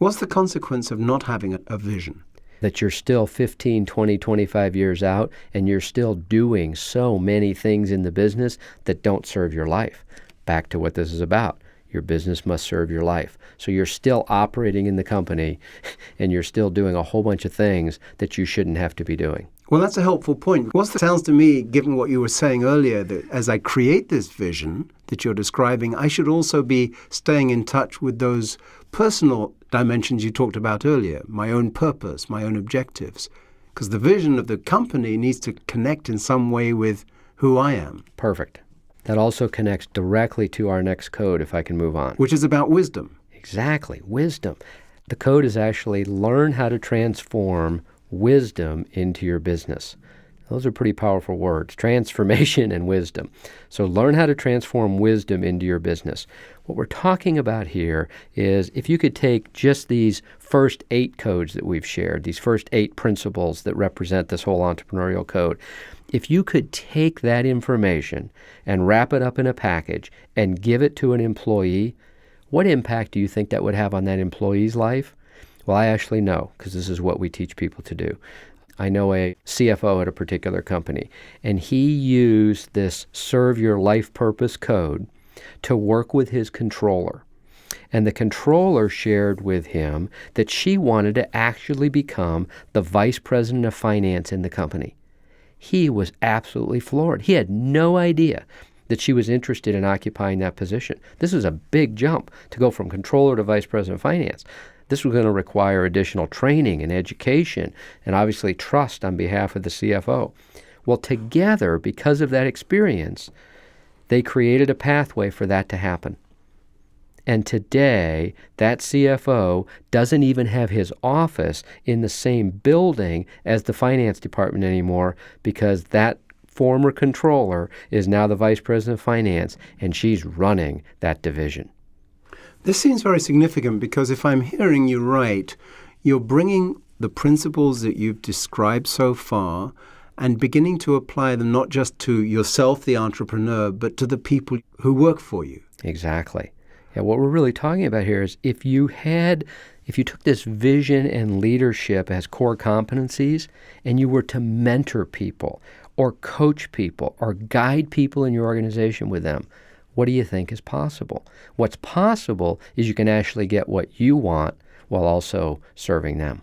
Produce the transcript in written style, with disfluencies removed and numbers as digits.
What's the consequence of not having a vision? That you're still 15, 20, 25 years out, and you're still doing so many things in the business that don't serve your life. Back to what this is about. Your business must serve your life. So you're still operating in the company, and you're still doing a whole bunch of things that you shouldn't have to be doing. Well, that's a helpful point. Sounds to me, given what you were saying earlier, that as I create this vision that you're describing, I should also be staying in touch with those personal dimensions you talked about earlier, my own purpose, my own objectives. Because the vision of the company needs to connect in some way with who I am. Perfect. That also connects directly to our next code, if I can move on. Which is about wisdom. Exactly, wisdom. The code is actually learn how to transform wisdom into your business. Those are pretty powerful words, transformation and wisdom. So learn how to transform wisdom into your business. What we're talking about here is if you could take just these first 8 codes that we've shared, these first 8 principles that represent this whole entrepreneurial code, if you could take that information and wrap it up in a package and give it to an employee, what impact do you think that would have on that employee's life? Well, I actually know, because this is what we teach people to do. I know a CFO at a particular company, and he used this serve your life purpose code to work with his controller. And the controller shared with him that she wanted to actually become the vice president of finance in the company. He was absolutely floored. He had no idea that she was interested in occupying that position. This was a big jump to go from controller to vice president of finance. This was going to require additional training and education and obviously trust on behalf of the CFO. Well, together, because of that experience, they created a pathway for that to happen. And today, that CFO doesn't even have his office in the same building as the finance department anymore because that former controller is now the vice president of finance, and she's running that division. This seems very significant because if I'm hearing you right, you're bringing the principles that you've described so far and beginning to apply them not just to yourself, the entrepreneur, but to the people who work for you. Exactly. Yeah, what we're really talking about here is if you took this vision and leadership as core competencies and you were to mentor people or coach people or guide people in your organization with them, what do you think is possible? What's possible is you can actually get what you want while also serving them.